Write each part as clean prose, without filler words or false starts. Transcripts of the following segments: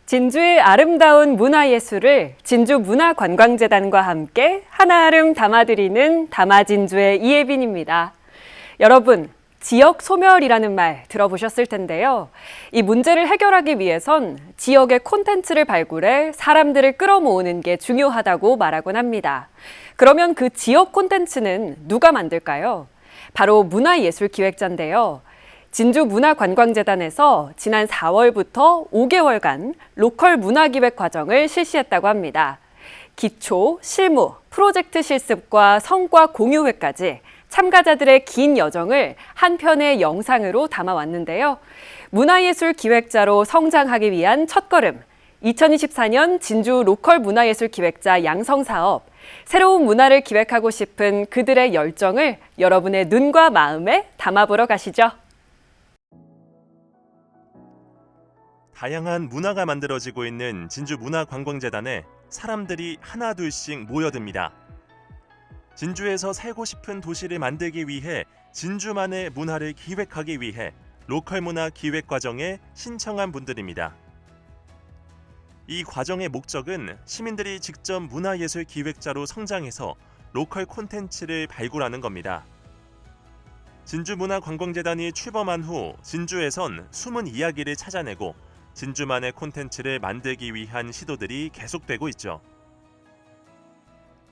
진주의 아름다운 문화예술을 진주문화관광재단과 함께 한아름 담아드리는 담아진주의 이예빈입니다. 여러분, 지역 소멸이라는 말 들어보셨을 텐데요. 이 문제를 해결하기 위해선 지역의 콘텐츠를 발굴해 사람들을 끌어모으는 게 중요하다고 말하곤 합니다. 그러면 그 지역 콘텐츠는 누가 만들까요? 바로 문화예술기획자인데요. 진주문화관광재단에서 지난 4월부터 5개월간 로컬 문화기획 과정을 실시했다고 합니다. 기초, 실무, 프로젝트 실습과 성과 공유회까지 참가자들의 긴 여정을 한 편의 영상으로 담아왔는데요. 문화예술 기획자로 성장하기 위한 첫걸음, 2024년 진주 로컬 문화예술 기획자 양성 사업, 새로운 문화를 기획하고 싶은 그들의 열정을 여러분의 눈과 마음에 담아보러 가시죠. 다양한 문화가 만들어지고 있는 진주문화관광재단에 사람들이 하나둘씩 모여듭니다. 진주에서 살고 싶은 도시를 만들기 위해 진주만의 문화를 기획하기 위해 로컬 문화 기획 과정에 신청한 분들입니다. 이 과정의 목적은 시민들이 직접 문화예술 기획자로 성장해서 로컬 콘텐츠를 발굴하는 겁니다. 진주문화관광재단이 출범한 후 진주에선 숨은 이야기를 찾아내고 진주만의 콘텐츠를 만들기 위한 시도들이 계속되고 있죠.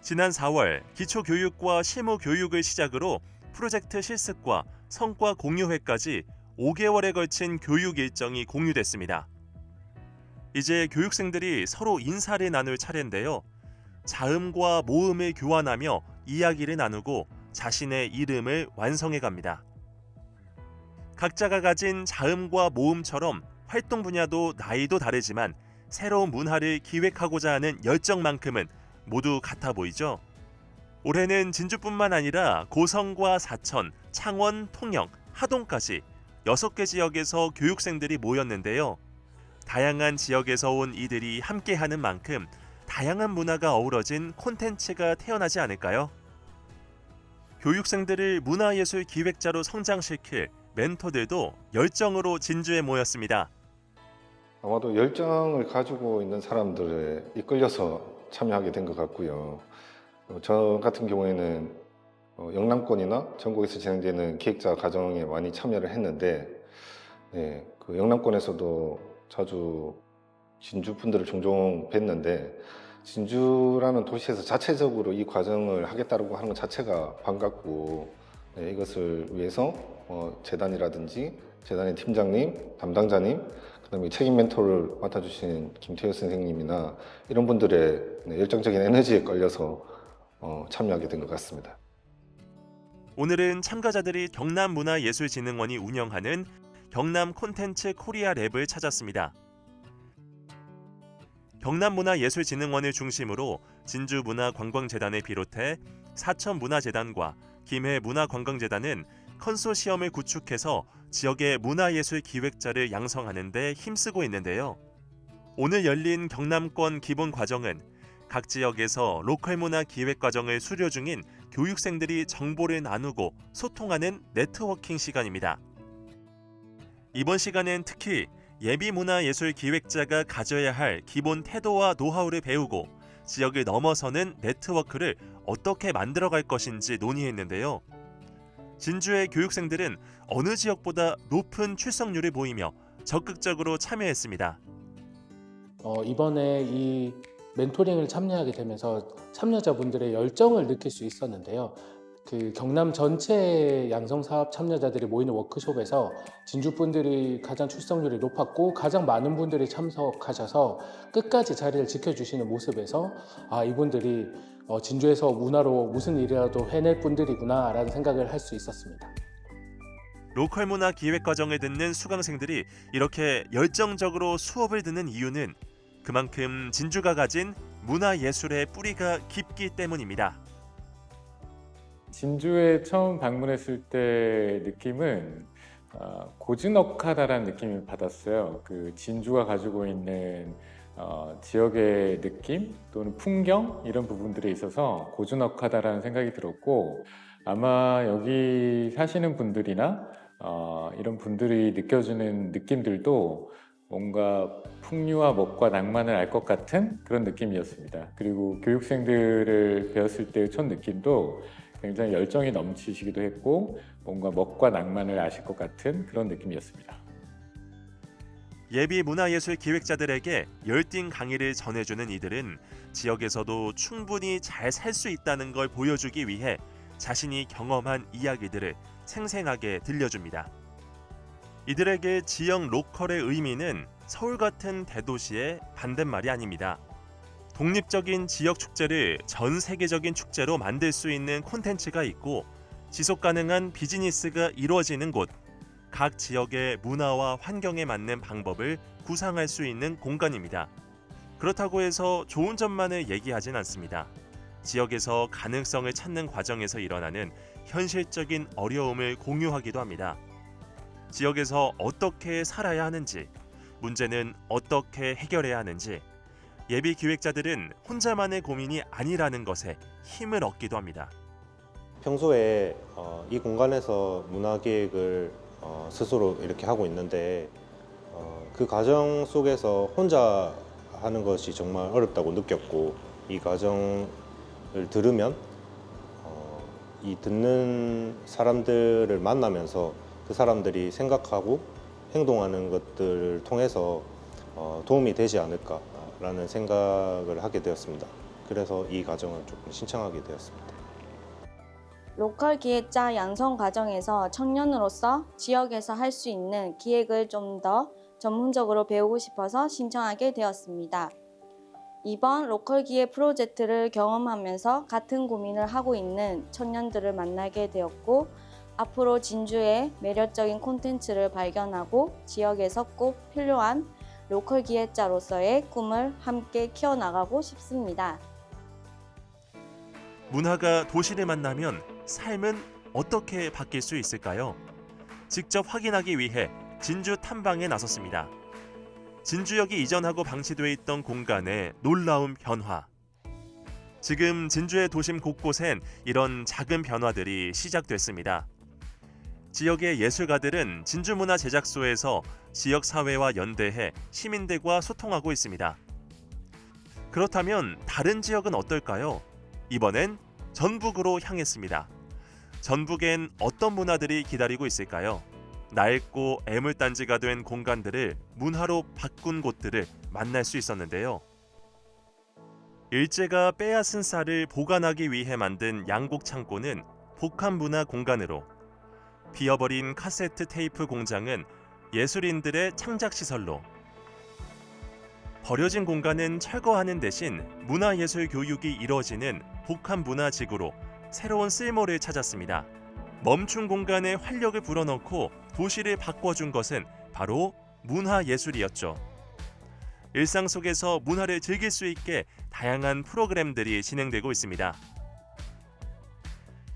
지난 4월 기초교육과 실무교육을 시작으로 프로젝트 실습과 성과 공유회까지 5개월에 걸친 교육 일정이 공유됐습니다. 이제 교육생들이 서로 인사를 나눌 차례인데요. 자음과 모음을 교환하며 이야기를 나누고 자신의 이름을 완성해 갑니다. 각자가 가진 자음과 모음처럼 활동 분야도 나이도 다르지만 새로운 문화를 기획하고자 하는 열정만큼은 모두 같아 보이죠? 올해는 진주뿐만 아니라 고성과 사천, 창원, 통영, 하동까지 6개 지역에서 교육생들이 모였는데요. 다양한 지역에서 온 이들이 함께하는 만큼 다양한 문화가 어우러진 콘텐츠가 태어나지 않을까요? 교육생들을 문화예술 기획자로 성장시킬 멘토들도 열정으로 진주에 모였습니다. 아마도 열정을 가지고 있는 사람들에 이끌려서 참여하게 된 것 같고요. 저 같은 경우에는 영남권이나 전국에서 진행되는 기획자 과정에 많이 참여를 했는데, 그 영남권에서도 자주 진주 분들을 종종 뵀는데, 진주라는 도시에서 자체적으로 이 과정을 하겠다고 하는 것 자체가 반갑고, 이것을 위해서 재단이라든지 재단의 팀장님, 담당자님, 그다음에 책임 멘토를 맡아주신 김태효 선생님이나 이런 분들의 열정적인 에너지에 끌려서 참여하게 된 것 같습니다. 오늘은 참가자들이 경남문화예술진흥원이 운영하는 경남 콘텐츠 코리아 랩을 찾았습니다. 경남문화예술진흥원을 중심으로 진주문화관광재단을 비롯해 사천문화재단과 김해문화관광재단은 컨소시엄을 구축해서 지역의 문화예술 기획자를 양성하는 데 힘쓰고 있는데요. 오늘 열린 경남권 기본 과정은 각 지역에서 로컬 문화 기획 과정을 수료 중인 교육생들이 정보를 나누고 소통하는 네트워킹 시간입니다. 이번 시간엔 특히 예비문화예술 기획자가 가져야 할 기본 태도와 노하우를 배우고 지역을 넘어서는 네트워크를 어떻게 만들어갈 것인지 논의했는데요. 진주의 교육생들은 어느 지역보다 높은 출석률을 보이며 적극적으로 참여했습니다. 이번에 이 멘토링을 참여하게 되면서 참여자분들의 열정을 느낄 수 있었는데요. 그 경남 전체 양성사업 참여자들이 모이는 워크숍에서 진주분들이 가장 출석률이 높았고 가장 많은 분들이 참석하셔서 끝까지 자리를 지켜주시는 모습에서 이분들이 진주에서 문화로 무슨 일이라도 해낼 분들이구나 라는 생각을 할 수 있었습니다. 로컬 문화 기획 과정을 듣는 수강생들이 이렇게 열정적으로 수업을 듣는 이유는 그만큼 진주가 가진 문화예술의 뿌리가 깊기 때문입니다. 진주에 처음 방문했을 때 느낌은 고즈넉하다라는 느낌을 받았어요. 그 진주가 가지고 있는 지역의 느낌 또는 풍경 이런 부분들에 있어서 고즈넉하다라는 생각이 들었고, 아마 여기 사시는 분들이나 이런 분들이 느껴지는 느낌들도 뭔가 풍류와 먹과 낭만을 알 것 같은 그런 느낌이었습니다. 그리고 교육생들을 배웠을 때의 첫 느낌도 굉장히 열정이 넘치시기도 했고 뭔가 먹과 낭만을 아실 것 같은 그런 느낌이었습니다. 예비 문화예술 기획자들에게 열띤 강의를 전해주는 이들은 지역에서도 충분히 잘 살 수 있다는 걸 보여주기 위해 자신이 경험한 이야기들을 생생하게 들려줍니다. 이들에게 지역 로컬의 의미는 서울 같은 대도시의 반대말이 아닙니다. 독립적인 지역 축제를 전 세계적인 축제로 만들 수 있는 콘텐츠가 있고 지속 가능한 비즈니스가 이루어지는 곳, 각 지역의 문화와 환경에 맞는 방법을 구상할 수 있는 공간입니다. 그렇다고 해서 좋은 점만을 얘기하진 않습니다. 지역에서 가능성을 찾는 과정에서 일어나는 현실적인 어려움을 공유하기도 합니다. 지역에서 어떻게 살아야 하는지, 문제는 어떻게 해결해야 하는지, 예비 기획자들은 혼자만의 고민이 아니라는 것에 힘을 얻기도 합니다. 평소에 이 공간에서 문화기획을 스스로 이렇게 하고 있는데 그 과정 속에서 혼자 하는 것이 정말 어렵다고 느꼈고, 이 과정을 들으면 이 듣는 사람들을 만나면서 그 사람들이 생각하고 행동하는 것들을 통해서 도움이 되지 않을까라는 생각을 하게 되었습니다. 그래서 이 과정을 조금 신청하게 되었습니다. 로컬 기획자 양성 과정에서 청년으로서 지역에서 할 수 있는 기획을 좀 더 전문적으로 배우고 싶어서 신청하게 되었습니다. 이번 로컬 기획 프로젝트를 경험하면서 같은 고민을 하고 있는 청년들을 만나게 되었고, 앞으로 진주의 매력적인 콘텐츠를 발견하고 지역에서 꼭 필요한 로컬 기획자로서의 꿈을 함께 키워나가고 싶습니다. 문화가 도시를 만나면 삶은 어떻게 바뀔 수 있을까요? 직접 확인하기 위해 진주 탐방에 나섰습니다. 진주역이 이전하고 방치돼 있던 공간의 놀라운 변화. 지금 진주의 도심 곳곳엔 이런 작은 변화들이 시작됐습니다. 지역의 예술가들은 진주문화제작소에서 지역 사회와 연대해 시민들과 소통하고 있습니다. 그렇다면 다른 지역은 어떨까요? 이번엔 전북으로 향했습니다. 전북엔 어떤 문화들이 기다리고 있을까요? 낡고 애물단지가 된 공간들을 문화로 바꾼 곳들을 만날 수 있었는데요. 일제가 빼앗은 쌀을 보관하기 위해 만든 양곡 창고는 복합문화 공간으로, 비어버린 카세트 테이프 공장은 예술인들의 창작시설로, 버려진 공간은 철거하는 대신 문화예술 교육이 이루어지는 복합문화지구로 새로운 쓸모를 찾았습니다. 멈춘 공간에 활력을 불어넣고 도시를 바꿔준 것은 바로 문화예술이었죠. 일상 속에서 문화를 즐길 수 있게 다양한 프로그램들이 진행되고 있습니다.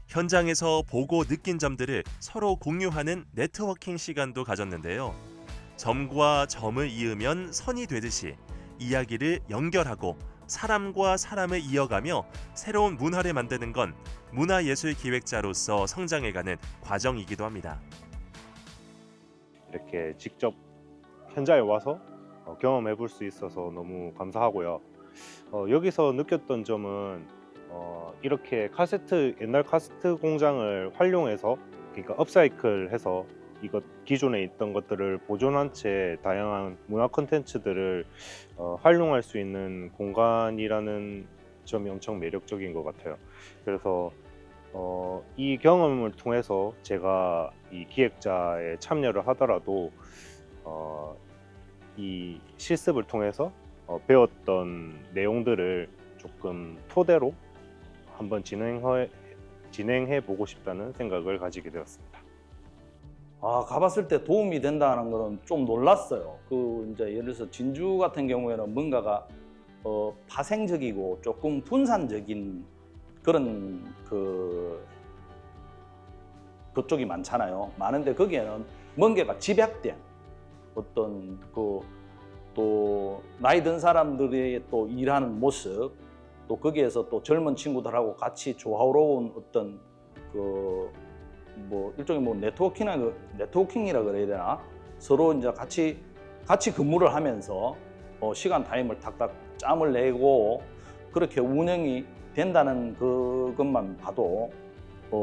현장에서 보고 느낀 점들을 서로 공유하는 네트워킹 시간도 가졌는데요. 점과 점을 이으면 선이 되듯이 이야기를 연결하고 사람과 사람을 이어가며 새로운 문화를 만드는 건 문화예술 기획자로서 성장해가는 과정이기도 합니다. 이렇게 직접 현장에 와서 경험해 볼 수 있어서 너무 감사하고요. 여기서 느꼈던 점은 이렇게 옛날 카세트 공장을 활용해서, 그러니까 업사이클해서 이것 기존에 있던 것들을 보존한 채 다양한 문화 콘텐츠들을 활용할 수 있는 공간이라는 점이 엄청 매력적인 것 같아요. 그래서 이 경험을 통해서 제가 이 기획자에 참여를 하더라도 이 실습을 통해서 배웠던 내용들을 조금 토대로 한번 진행해 보고 싶다는 생각을 가지게 되었습니다. 가봤을 때 도움이 된다는 거는 좀 놀랐어요. 이제 예를 들어서 진주 같은 경우에는 뭔가가 파생적이고 조금 분산적인 그런 그쪽이 많잖아요. 많은데 거기에는 뭔가가 집약된 어떤 또 나이 든 사람들의 또 일하는 모습, 또 거기에서 또 젊은 친구들하고 같이 조화로운 어떤 일종의 네트워킹이라 그래야 되나? 서로 이제 같이 같이 근무를 하면서 시간 타임을 탁탁 짬을 내고 그렇게 운영이 된다는 그것만 봐도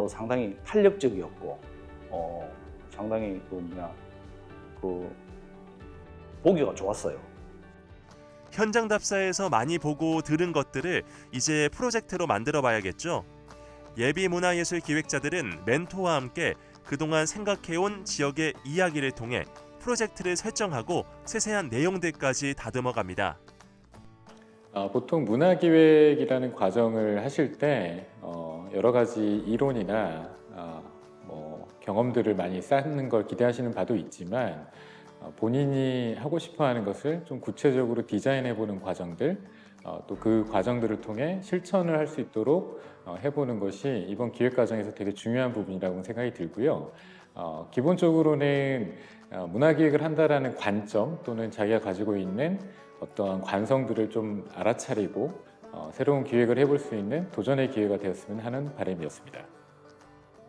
상당히 탄력적이었고 상당히 보기가 좋았어요. 현장 답사에서 많이 보고 들은 것들을 이제 프로젝트로 만들어 봐야겠죠. 예비 문화예술 기획자들은 멘토와 함께 그동안 생각해온 지역의 이야기를 통해 프로젝트를 설정하고 세세한 내용들까지 다듬어 갑니다. 보통 문화기획이라는 과정을 하실 때 여러 가지 이론이나 경험들을 많이 쌓는 걸 기대하시는 바도 있지만 본인이 하고 싶어하는 것을 좀 구체적으로 디자인해보는 과정들, 또 그 과정들을 통해 실천을 할 수 있도록 해보는 것이 이번 기획 과정에서 되게 중요한 부분이라고 생각이 들고요. 기본적으로는 문화기획을 한다라는 관점 또는 자기가 가지고 있는 어떠한 관성들을 좀 알아차리고 새로운 기획을 해볼 수 있는 도전의 기회가 되었으면 하는 바람이었습니다.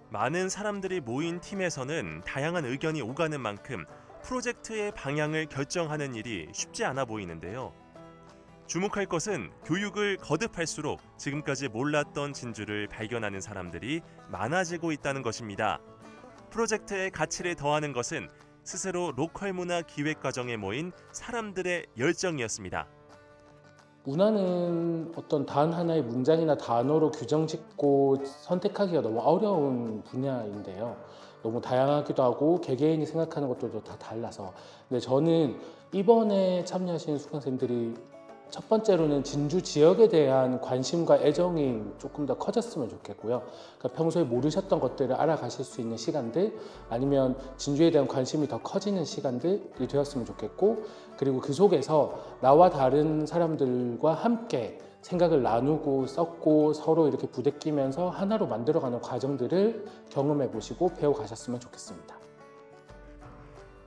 많은 사람들이 모인 팀에서는 다양한 의견이 오가는 만큼 프로젝트의 방향을 결정하는 일이 쉽지 않아 보이는데요. 주목할 것은 교육을 거듭할수록 지금까지 몰랐던 진주를 발견하는 사람들이 많아지고 있다는 것입니다. 프로젝트의 가치를 더하는 것은 스스로 로컬 문화 기획 과정에 모인 사람들의 열정이었습니다. 문화는 어떤 단 하나의 문장이나 단어로 규정짓고 선택하기가 너무 어려운 분야인데요. 너무 다양하기도 하고 개개인이 생각하는 것들도 다 달라서. 근데 저는 이번에 참여하시는 수강생들이 첫 번째로는 진주 지역에 대한 관심과 애정이 조금 더 커졌으면 좋겠고요. 그러니까 평소에 모르셨던 것들을 알아가실 수 있는 시간들, 아니면 진주에 대한 관심이 더 커지는 시간들이 되었으면 좋겠고, 그리고 그 속에서 나와 다른 사람들과 함께 생각을 나누고 섞고 서로 이렇게 부대끼면서 하나로 만들어가는 과정들을 경험해 보시고 배워가셨으면 좋겠습니다.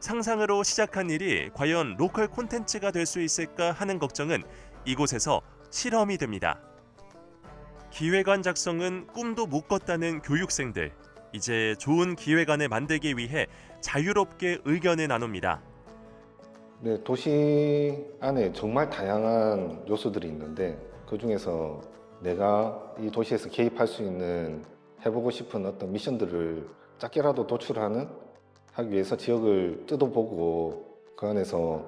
상상으로 시작한 일이 과연 로컬 콘텐츠가 될 수 있을까 하는 걱정은 이곳에서 실험이 됩니다. 기획안 작성은 꿈도 못 꿨다는 교육생들. 이제 좋은 기획안을 만들기 위해 자유롭게 의견을 나눕니다. 네, 도시 안에 정말 다양한 요소들이 있는데 그중에서 내가 이 도시에서 개입할 수 있는 해보고 싶은 어떤 미션들을 작게라도 하기 위해서 지역을 뜯어보고 그 안에서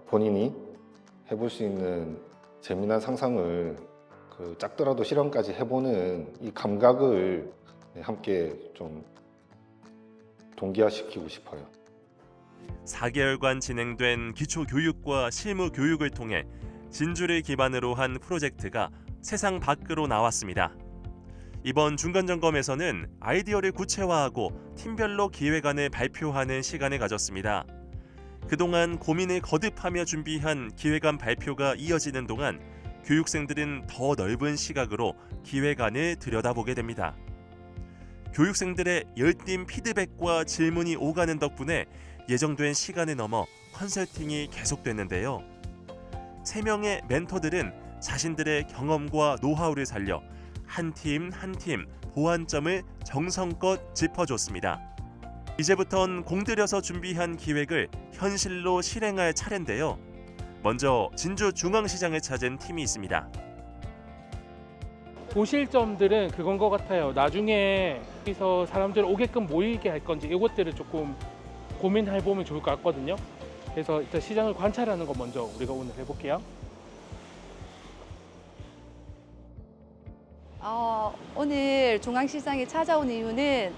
본인이 해볼 수 있는 재미난 상상을 작더라도 실험까지 해보는 이 감각을 함께 좀 동기화시키고 싶어요. 4개월간 진행된 기초교육과 실무교육을 통해 진주를 기반으로 한 프로젝트가 세상 밖으로 나왔습니다. 이번 중간점검에서는 아이디어를 구체화하고 팀별로 기획안을 발표하는 시간을 가졌습니다. 그동안 고민을 거듭하며 준비한 기획안 발표가 이어지는 동안 교육생들은 더 넓은 시각으로 기획안을 들여다보게 됩니다. 교육생들의 열띤 피드백과 질문이 오가는 덕분에 예정된 시간을 넘어 컨설팅이 계속됐는데요. 3명의 멘토들은 자신들의 경험과 노하우를 살려 한 팀 한 팀 보완점을 정성껏 짚어줬습니다. 이제부턴 공들여서 준비한 기획을 현실로 실행할 차례인데요. 먼저 진주 중앙시장을 찾은 팀이 있습니다. 보실 점들은 그건 것 같아요. 나중에 여기서 사람들 오게끔 모이게 할 건지 이것들을 조금 고민해보면 좋을 것 같거든요. 그래서 일단 시장을 관찰하는 거 먼저 우리가 오늘 해볼게요. 오늘 중앙시장에 찾아온 이유는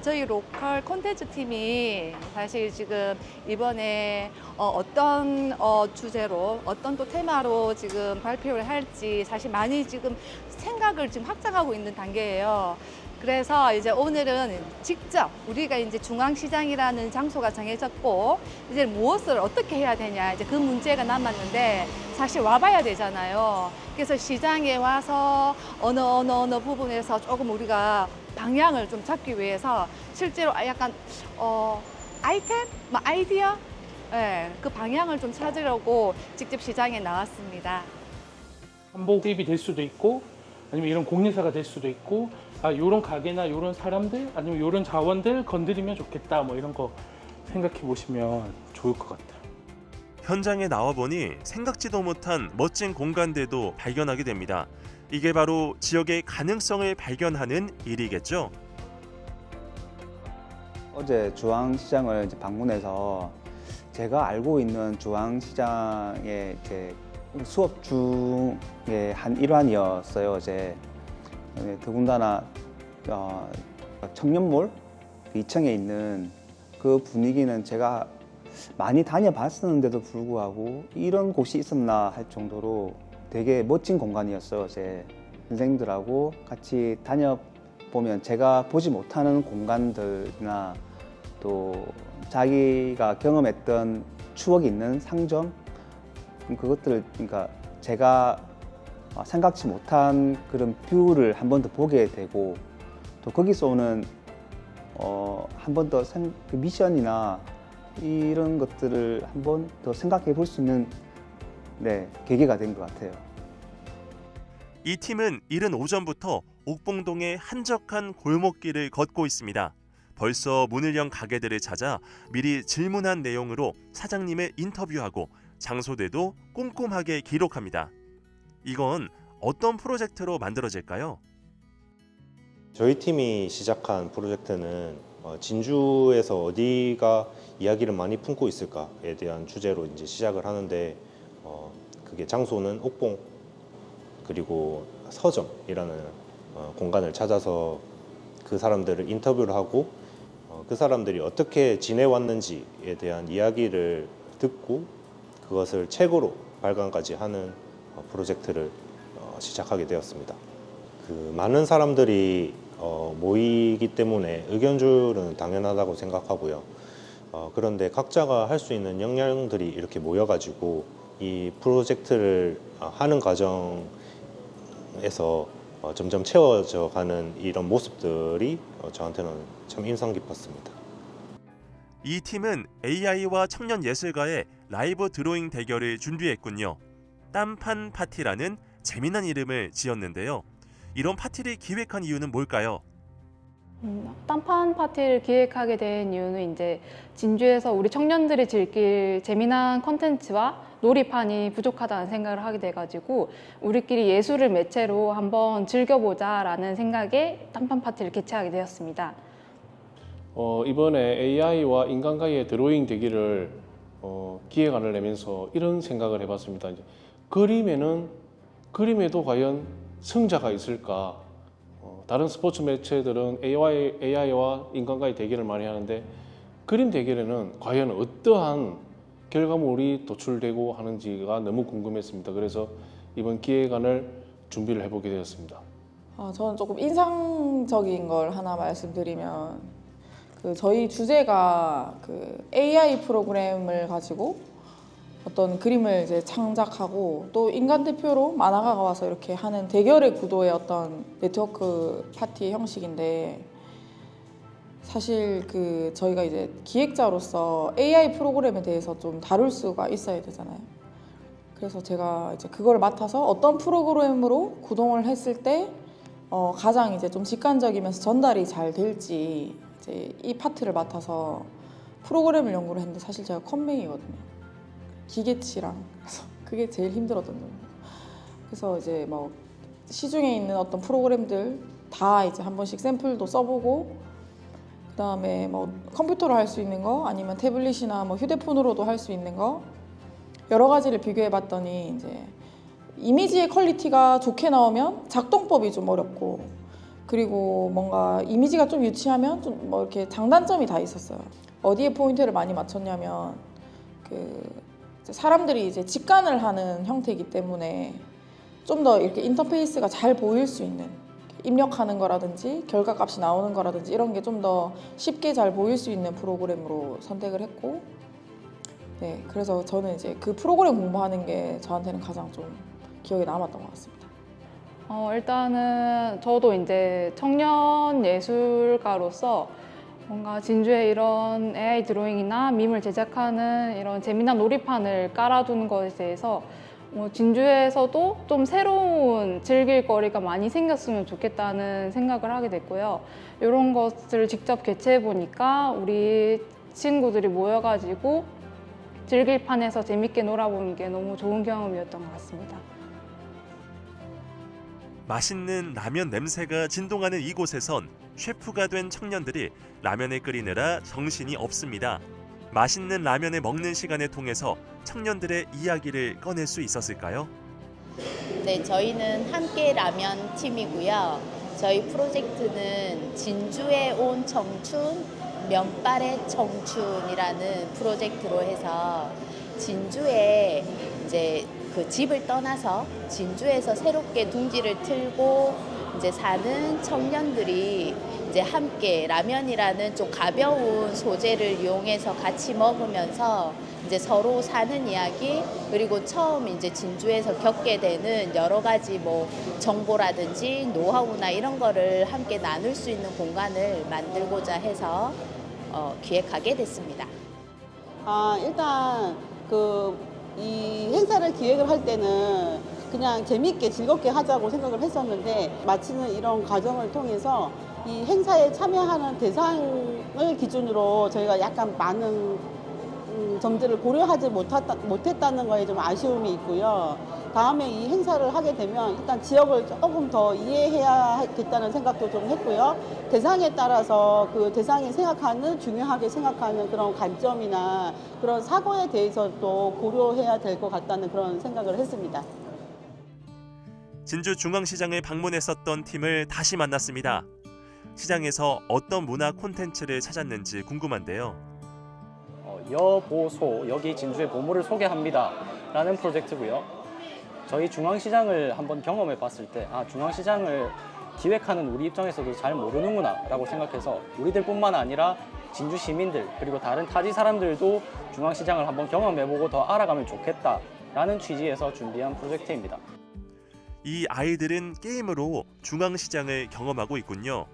저희 로컬 콘텐츠 팀이 사실 지금 이번에 어떤 주제로 어떤 또 테마로 지금 발표를 할지 사실 많이 지금 생각을 지금 확장하고 있는 단계예요. 그래서 이제 오늘은 직접 우리가 이제 중앙시장이라는 장소가 정해졌고 이제 무엇을 어떻게 해야 되냐 이제 그 문제가 남았는데 사실 와봐야 되잖아요. 그래서 시장에 와서 어느 부분에서 조금 우리가 방향을 좀 잡기 위해서 실제로 약간 아이템, 아이디어, 그 방향을 좀 찾으려고 직접 시장에 나왔습니다. 한복 대입이 될 수도 있고 아니면 이런 공예사가 될 수도 있고 이런 가게나 이런 사람들 아니면 이런 자원들 건드리면 좋겠다 뭐 이런 거 생각해 보시면 좋을 것 같아요. 현장에 나와보니 생각지도 못한 멋진 공간들도 발견하게 됩니다. 이게 바로 지역의 가능성을 발견하는 일이겠죠. 어제 주황시장을 이제 방문해서 제가 알고 있는 주황시장의 이제 수업 중에 한 일환이었어요. 어제 더군다나 청년몰 2층에 있는 그 분위기는 제가 많이 다녀봤었는데도 불구하고 이런 곳이 있었나 할 정도로 되게 멋진 공간이었어요. 어제 선생님들하고 같이 다녀보면 제가 보지 못하는 공간들이나 또 자기가 경험했던 추억이 있는 상점, 그것들을 그러니까 제가 생각지 못한 그런 뷰를 한 번 더 보게 되고, 또 거기서 오는 한 번 더 그 미션이나 이런 것들을 한 번 더 생각해 볼 수 있는 계기가 된 것 같아요. 이 팀은 이른 오전부터 옥봉동의 한적한 골목길을 걷고 있습니다. 벌써 문을 연 가게들을 찾아 미리 질문한 내용으로 사장님을 인터뷰하고 장소들도 꼼꼼하게 기록합니다. 이건 어떤 프로젝트로 만들어질까요? 저희 팀이 시작한 프로젝트는 진주에서 어디가 이야기를 많이 품고 있을까에 대한 주제로 이제 시작을 하는데, 그게 장소는 옥봉 그리고 서점이라는 공간을 찾아서 그 사람들을 인터뷰를 하고 그 사람들이 어떻게 지내왔는지에 대한 이야기를 듣고 그것을 책으로 발간까지 하는 프로젝트를 시작하게 되었습니다. 그 많은 사람들이 모이기 때문에 의견주는 당연하다고 생각하고요. 그런데 각자가 할 수 있는 역량들이 이렇게 모여가지고 이 프로젝트를 하는 과정에서 점점 채워져 가는 이런 모습들이 저한테는 참 인상 깊었습니다. 이 팀은 AI와 청년 예술가의 라이브 드로잉 대결을 준비했군요. 딴판 파티라는 재미난 이름을 지었는데요. 이런 파티를 기획한 이유는 뭘까요? 딴판 파티를 기획하게 된 이유는 이제 진주에서 우리 청년들이 즐길 재미난 콘텐츠와 놀이판이 부족하다는 생각을 하게 돼가지고 우리끼리 예술을 매체로 한번 즐겨보자라는 생각에 딴판 파티를 개최하게 되었습니다. 이번에 AI와 인간과의 드로잉 대기를 기획안을 내면서 이런 생각을 해봤습니다. 이제 그림에도 과연 승자가 있을까? 다른 스포츠 매체들은 AI와 인간과의 대결을 많이 하는데 그림 대결에는 과연 어떠한 결과물이 도출되고 하는지가 너무 궁금했습니다. 그래서 이번 기획안을 준비를 해보게 되었습니다. 저는 조금 인상적인 걸 하나 말씀드리면 저희 주제가 AI 프로그램을 가지고 어떤 그림을 이제 창작하고 또 인간 대표로 만화가가 와서 이렇게 하는 대결의 구도의 어떤 네트워크 파티 형식인데, 사실 저희가 이제 기획자로서 AI 프로그램에 대해서 좀 다룰 수가 있어야 되잖아요. 그래서 제가 이제 그걸 맡아서 어떤 프로그램으로 구동을 했을 때 가장 이제 좀 직관적이면서 전달이 잘 될지 이제 이 파트를 맡아서 프로그램을 연구를 했는데, 사실 제가 컴맹이거든요. 기계치랑. 그래서 그게 제일 힘들었던 점이에요. 그래서 이제 뭐 시중에 있는 어떤 프로그램들 다 이제 한 번씩 샘플도 써보고, 그 다음에 뭐 컴퓨터로 할 수 있는 거 아니면 태블릿이나 뭐 휴대폰으로도 할 수 있는 거 여러 가지를 비교해봤더니 이제 이미지의 퀄리티가 좋게 나오면 작동법이 좀 어렵고, 그리고 뭔가 이미지가 좀 유치하면 좀 뭐 이렇게 장단점이 다 있었어요. 어디에 포인트를 많이 맞췄냐면 사람들이 이제 직관을 하는 형태이기 때문에 좀 더 이렇게 인터페이스가 잘 보일 수 있는, 입력하는 거라든지 결과값이 나오는 거라든지 이런 게 좀 더 쉽게 잘 보일 수 있는 프로그램으로 선택을 했고, 그래서 저는 이제 그 프로그램 공부하는 게 저한테는 가장 좀 기억에 남았던 것 같습니다. 일단은 저도 이제 청년 예술가로서 뭔가 진주에 이런 AI 드로잉이나 밈을 제작하는 이런 재미난 놀이판을 깔아두는 것에 대해서 진주에서도 좀 새로운 즐길 거리가 많이 생겼으면 좋겠다는 생각을 하게 됐고요. 이런 것을 직접 개최해 보니까 우리 친구들이 모여가지고 즐길판에서 재밌게 놀아보는 게 너무 좋은 경험이었던 것 같습니다. 맛있는 라면 냄새가 진동하는 이곳에선 셰프가 된 청년들이 라면을 끓이느라 정신이 없습니다. 맛있는 라면을 먹는 시간을 통해서 청년들의 이야기를 꺼낼 수 있었을까요? 네, 저희는 함께 라면 팀이고요. 저희 프로젝트는 진주에 온 청춘, 면발의 청춘이라는 프로젝트로 해서 진주에 이제 그 집을 떠나서 진주에서 새롭게 둥지를 틀고 이제 사는 청년들이 이제 함께 라면이라는 좀 가벼운 소재를 이용해서 같이 먹으면서 이제 서로 사는 이야기, 그리고 처음 이제 진주에서 겪게 되는 여러 가지 뭐 정보라든지 노하우나 이런 거를 함께 나눌 수 있는 공간을 만들고자 해서 기획하게 됐습니다. 일단 이 행사를 기획을 할 때는 그냥 재밌게 즐겁게 하자고 생각을 했었는데, 마치는 이런 과정을 통해서 이 행사에 참여하는 대상을 기준으로 저희가 약간 많은 점들을 고려하지 못했다는 거에 좀 아쉬움이 있고요. 다음에 이 행사를 하게 되면 일단 지역을 조금 더 이해해야겠다는 생각도 좀 했고요. 대상에 따라서 그 대상이 중요하게 생각하는 그런 관점이나 그런 사고에 대해서 또 고려해야 될 것 같다는 그런 생각을 했습니다. 진주중앙시장을 방문했었던 팀을 다시 만났습니다. 시장에서 어떤 문화 콘텐츠를 찾았는지 궁금한데요. 여보소, 여기 진주의 보물을 소개합니다 라는 프로젝트고요. 저희 중앙시장을 한번 경험해 봤을 때 중앙시장을 기획하는 우리 입장에서도 잘 모르는구나 라고 생각해서 우리들뿐만 아니라 진주 시민들 그리고 다른 타지 사람들도 중앙시장을 한번 경험해보고 더 알아가면 좋겠다라는 취지에서 준비한 프로젝트입니다. 이 아이들은 게임으로 중앙시장을 경험하고 있군요.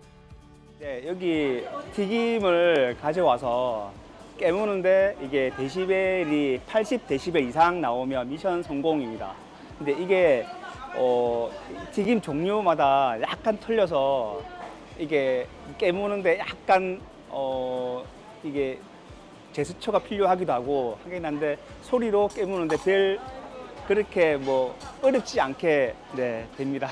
네, 여기 튀김을 가져와서 깨무는데 이게 데시벨이 80데시벨 이상 나오면 미션 성공입니다. 근데 이게 튀김 종류마다 약간 틀려서 이게 깨무는데 약간 이게 제스처가 필요하기도 하긴 한데 소리로 깨무는데 별 그렇게 뭐 어렵지 않게 됩니다.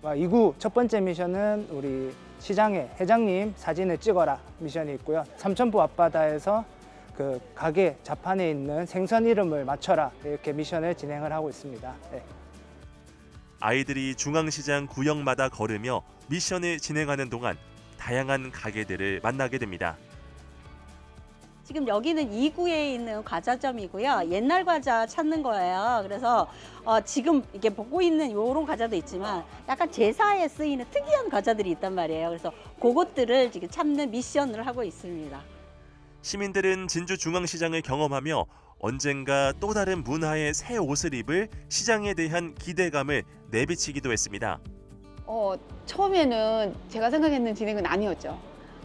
2구 첫 번째 미션은 우리 시장의 회장님 사진을 찍어라 미션이 있고요. 삼천포 앞바다에서 그 가게 자판에 있는 생선 이름을 맞춰라 이렇게 미션을 진행을 하고 있습니다. 네. 아이들이 중앙시장 구역마다 걸으며 미션을 진행하는 동안 다양한 가게들을 만나게 됩니다. 지금 여기는 2구에 있는 과자점이고요. 옛날 과자 찾는 거예요. 그래서 지금 이렇게 보고 있는 이런 과자도 있지만 약간 제사에 쓰이는 특이한 과자들이 있단 말이에요. 그래서 그것들을 지금 찾는 미션을 하고 있습니다. 시민들은 진주중앙시장을 경험하며 언젠가 또 다른 문화의 새 옷을 입을 시장에 대한 기대감을 내비치기도 했습니다. 처음에는 제가 생각했는 진행은 아니었죠.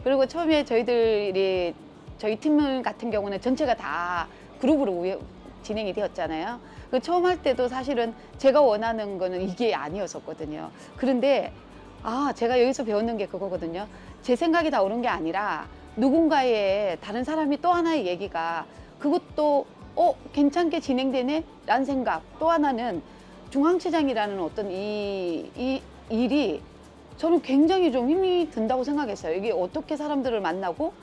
그리고 처음에 저희 팀 같은 경우는 전체가 다 그룹으로 진행이 되었잖아요. 처음 할 때도 사실은 제가 원하는 거는 이게 아니었었거든요. 그런데 제가 여기서 배웠는 게 그거거든요. 제 생각이 다 옳은 게 아니라 누군가의 다른 사람이 또 하나의 얘기가 그것도 괜찮게 진행되네? 라는 생각. 또 하나는 중앙시장이라는 어떤 이 일이 저는 굉장히 좀 힘이 든다고 생각했어요. 이게 어떻게 사람들을 만나고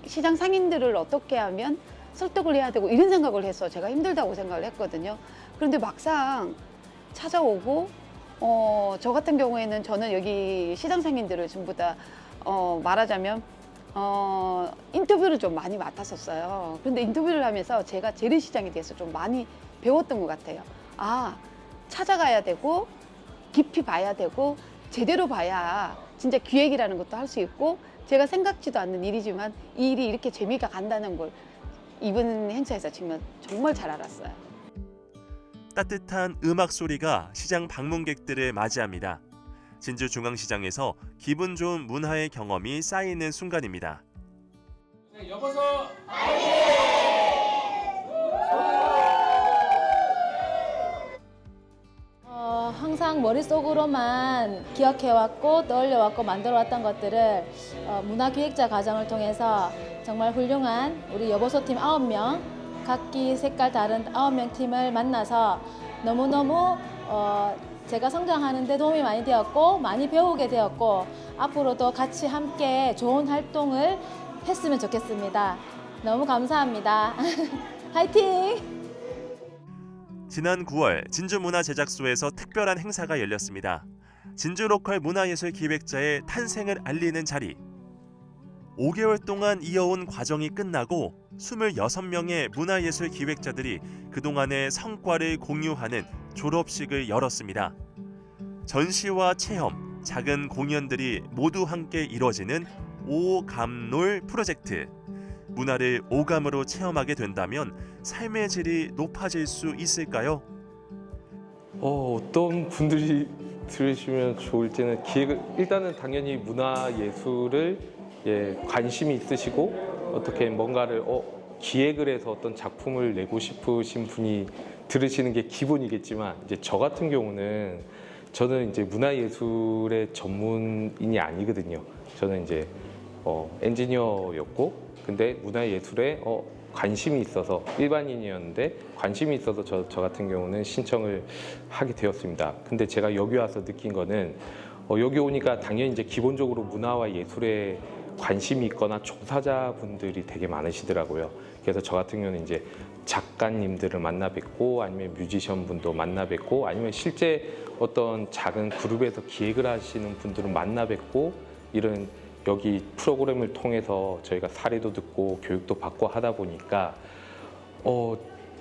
시장 상인들을 어떻게 하면 설득을 해야 되고 이런 생각을 해서 제가 힘들다고 생각을 했거든요. 그런데 막상 찾아오고 저 같은 경우에는 저는 여기 시장 상인들을 전부 다 말하자면 인터뷰를 좀 많이 맡았었어요. 그런데 인터뷰를 하면서 제가 재래시장에 대해서 좀 많이 배웠던 것 같아요. 찾아가야 되고 깊이 봐야 되고 제대로 봐야 진짜 기획이라는 것도 할 수 있고 제가 생각지도 않는 일이지만 이 일이 이렇게 재미가 간다는 걸 이번 행사에서 정말 잘 알았어요. 따뜻한 음악 소리가 시장 방문객들을 맞이합니다. 진주중앙시장에서 기분 좋은 문화의 경험이 쌓이는 순간입니다. 여보소 항상 머릿속으로만 기억해왔고 떠올려왔고 만들어왔던 것들을 문화기획자 과정을 통해서 정말 훌륭한 우리 여보소 팀 9명, 각기 색깔 다른 9명 팀을 만나서 너무너무 제가 성장하는 데 도움이 많이 되었고 많이 배우게 되었고 앞으로도 같이 함께 좋은 활동을 했으면 좋겠습니다. 너무 감사합니다. 화이팅! 지난 9월 진주문화제작소에서 특별한 행사가 열렸습니다. 진주 로컬 문화예술 기획자의 탄생을 알리는 자리. 5개월 동안 이어온 과정이 끝나고 26명의 문화예술 기획자들이 그동안의 성과를 공유하는 졸업식을 열었습니다. 전시와 체험, 작은 공연들이 모두 함께 이뤄지는 오감놀 프로젝트. 문화를 오감으로 체험하게 된다면 삶의 질이 높아질 수 있을까요? 어떤 분들이 들으시면 좋을지는 일단은 당연히 문화예술을 관심이 있으시고 어떻게 뭔가를 기획을 해서 어떤 작품을 내고 싶으신 분이 들으시는 게 기본이겠지만 이제 저 같은 경우는 저는 이제 문화예술의 전문인이 아니거든요. 저는 이제 엔지니어였고 근데 문화예술에 관심이 있어서 일반인이었는데 관심이 있어서 저 같은 경우는 신청을 하게 되었습니다. 근데 제가 여기 와서 느낀 거는 여기 오니까 당연히 이제 기본적으로 문화와 예술에 관심이 있거나 종사자분들이 되게 많으시더라고요. 그래서 저 같은 경우는 이제 작가님들을 만나 뵙고 아니면 뮤지션 분도 만나 뵙고 아니면 실제 어떤 작은 그룹에서 기획을 하시는 분들을 만나 뵙고 이런 여기 프로그램을 통해서 저희가 사례도 듣고 교육도 받고 하다 보니까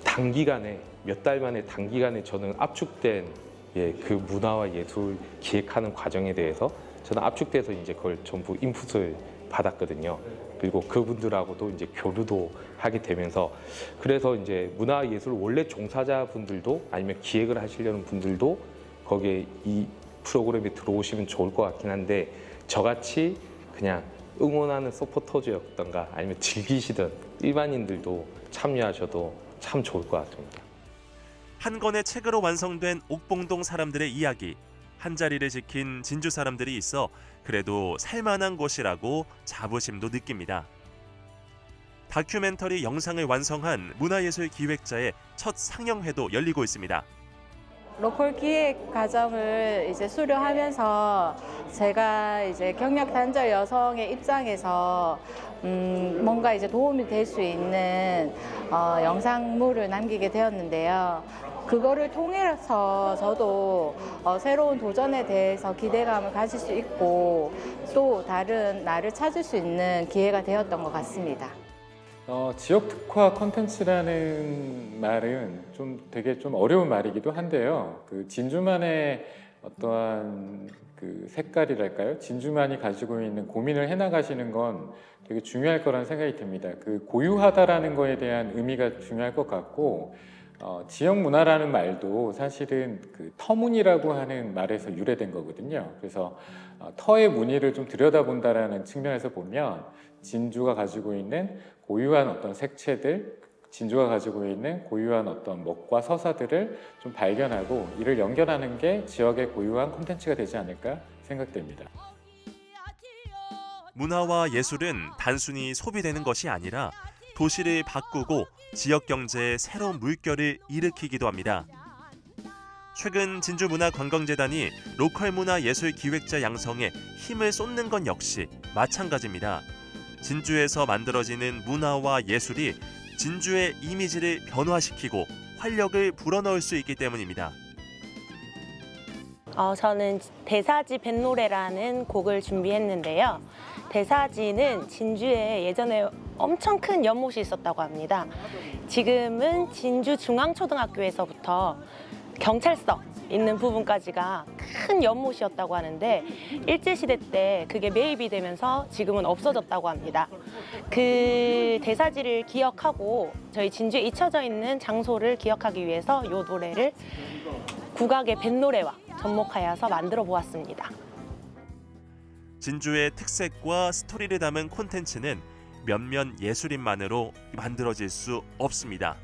단기간에 몇 달 만에 단기간에 저는 압축된 그 문화와 예술 기획하는 과정에 대해서 저는 압축돼서 이제 그걸 전부 인풋을 받았거든요. 그리고 그분들하고도 이제 교류도 하게 되면서 그래서 이제 문화예술 원래 종사자분들도 아니면 기획을 하시려는 분들도 거기에 이 프로그램에 들어오시면 좋을 것 같긴 한데 저같이 그냥 응원하는 서포터즈였던가 아니면 즐기시던 일반인들도 참여하셔도 참 좋을 것 같습니다. 한 권의 책으로 완성된 옥봉동 사람들의 이야기. 한 자리를 지킨 진주 사람들이 있어 그래도 살만한 곳이라고 자부심도 느낍니다. 다큐멘터리 영상을 완성한 문화예술 기획자의 첫 상영회도 열리고 있습니다. 로컬 기획 과정을 이제 수료하면서 제가 이제 경력 단절 여성의 입장에서 뭔가 이제 도움이 될 수 있는 영상물을 남기게 되었는데요. 그거를 통해서 저도 새로운 도전에 대해서 기대감을 가질 수 있고 또 다른 나를 찾을 수 있는 기회가 되었던 것 같습니다. 지역 특화 콘텐츠라는 말은 되게 어려운 말이기도 한데요. 그 진주만의 어떠한 그 색깔이랄까요? 진주만이 가지고 있는 고민을 해나가시는 건 되게 중요할 거라는 생각이 듭니다. 그 고유하다라는 거에 대한 의미가 중요할 것 같고 지역 문화라는 말도 사실은 그 터무니라고 하는 말에서 유래된 거거든요. 그래서 터의 무늬를 좀 들여다본다라는 측면에서 보면 진주가 가지고 있는 고유한 어떤 색채들, 진주가 가지고 있는 고유한 어떤 먹과 서사들을 좀 발견하고 이를 연결하는 게 지역의 고유한 콘텐츠가 되지 않을까 생각됩니다. 문화와 예술은 단순히 소비되는 것이 아니라 도시를 바꾸고 지역 경제의 새로운 물결을 일으키기도 합니다. 최근 진주문화관광재단이 로컬 문화 예술 기획자 양성에 힘을 쏟는 건 역시 마찬가지입니다. 진주에서 만들어지는 문화와 예술이 진주의 이미지를 변화시키고 활력을 불어넣을 수 있기 때문입니다. 저는 대사지 뱃노래라는 곡을 준비했는데요. 대사지는 진주에 예전에 엄청 큰 연못이 있었다고 합니다. 지금은 진주 중앙초등학교에서부터 경찰서 있는 부분까지가 큰 연못이었다고 하는데 일제시대 때 그게 매입이 되면서 지금은 없어졌다고 합니다. 그 대사지를 기억하고 저희 진주에 잊혀져 있는 장소를 기억하기 위해서 이 노래를 국악의 뱃노래와 접목하여서 만들어 보았습니다. 진주의 특색과 스토리를 담은 콘텐츠는 몇몇 예술인만으로 만들어질 수 없습니다.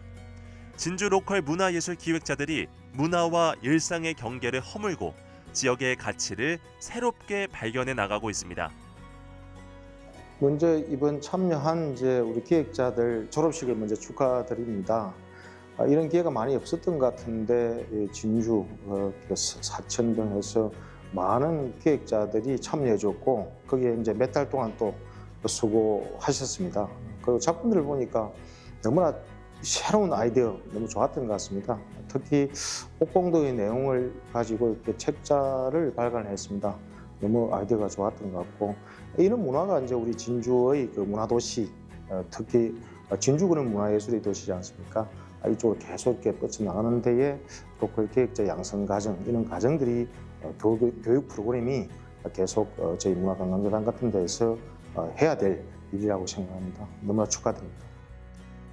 진주 로컬 문화예술 기획자들이 문화와 일상의 경계를 허물고 지역의 가치를 새롭게 발견해 나가고 있습니다. 먼저 이번 참여한 우리 기획자들 졸업식을 먼저 축하드립니다. 이런 기회가 많이 없었던 것 같은데 진주, 사천 등에서 많은 기획자들이 참여해줬고 거기에 이제 몇 달 동안 또 수고하셨습니다. 그리고 작품들을 보니까 너무나 새로운 아이디어 너무 좋았던 것 같습니다. 특히 옥봉도의 내용을 가지고 이렇게 책자를 발간했습니다. 너무 아이디어가 좋았던 것 같고 이런 문화가 이제 우리 진주의 그 문화도시, 특히 진주구는 문화예술의 도시지 않습니까? 이쪽으로 계속 이렇게 뻗쳐나가는 데에 로컬 기획자 양성과정 이런 과정들이 교육 프로그램이 계속 저희 문화관광재단 같은 데에서 해야 될 일이라고 생각합니다. 너무나 축하드립니다.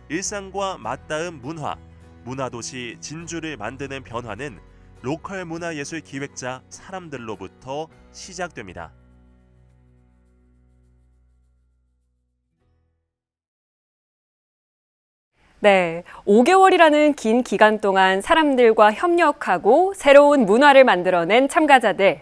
일상과 맞닿은 문화, 문화도시 진주를 만드는 변화는 로컬 문화예술 기획자 사람들로부터 시작됩니다. 네, 5개월이라는 긴 기간 동안 사람들과 협력하고 새로운 문화를 만들어낸 참가자들.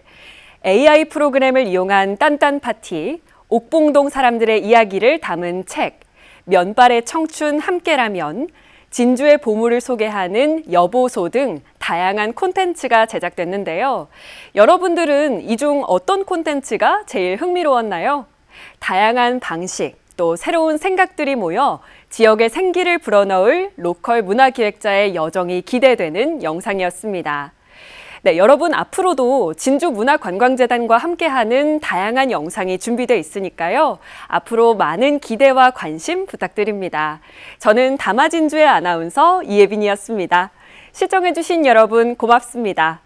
AI 프로그램을 이용한 딴딴 파티, 옥봉동 사람들의 이야기를 담은 책, 면발의 청춘 함께라면, 진주의 보물을 소개하는 여보소 등 다양한 콘텐츠가 제작됐는데요. 여러분들은 이 중 어떤 콘텐츠가 제일 흥미로웠나요? 다양한 방식, 또 새로운 생각들이 모여 지역의 생기를 불어넣을 로컬 문화기획자의 여정이 기대되는 영상이었습니다. 네, 여러분 앞으로도 진주문화관광재단과 함께하는 다양한 영상이 준비되어 있으니까요. 앞으로 많은 기대와 관심 부탁드립니다. 저는 다마진주의 아나운서 이예빈이었습니다. 시청해주신 여러분 고맙습니다.